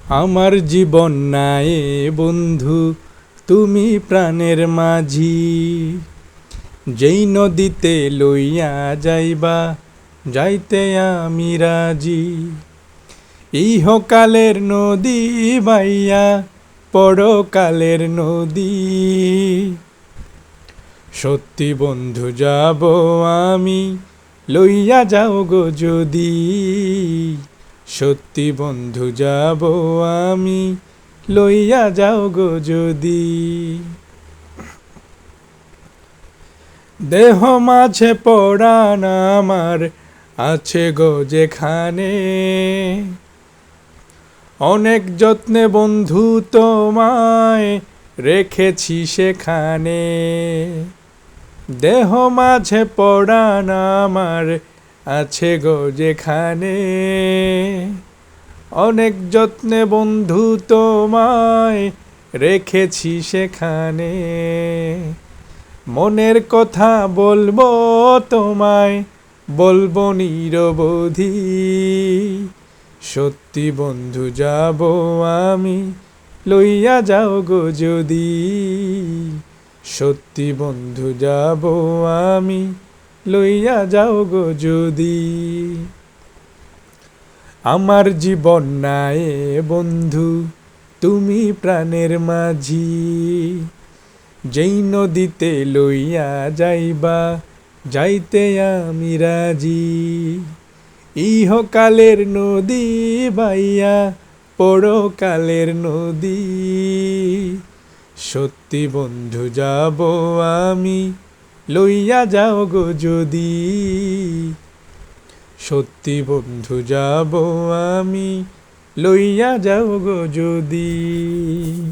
আমার জীবন নাই বন্ধু, তুমি প্রাণের মাঝি। যেই নদীতে লইয়া যাইবা, যাইতে আমি রাজি। ইহকালের নদী বাইয়া, পরকালের নদী। সত্যি বন্ধু যাব আমি, লইয়া যাও গো যদি। সত্যি বন্ধু যাব আমি, লইয়া যাও গো যদি। দেহ মাঝে পড়ান আমার আছে গো যেখানে, অনেক যত্নে বন্ধু তোমায় রেখেছি সেখানে। দেহ মাঝে পড়ান আমার আছে গো যেখানে, অনেক যত্নে বন্ধু তোমায় রেখেছি সেখানে। মনের কথা বলবো তোমায়, বলবো নিরবধি। সত্যি বন্ধু যাব আমি, লইয়া যাও গো যদি। সত্যি বন্ধু যাব আমি, লইয়া যাও গো যদি। আমার জীবন নাই বন্ধু, তুমি প্রাণের মাঝি। যেই নদীতে লইয়া যাইবা, যাইতে আমি রাজি। ইহকালের নদী বাইয়া, পরকালের নদী। সত্যি বন্ধু যাব আমি, লইয়া যাও গো যদি। সত্যি বন্ধু যাব আমি, লইয়া যাও গো যদি।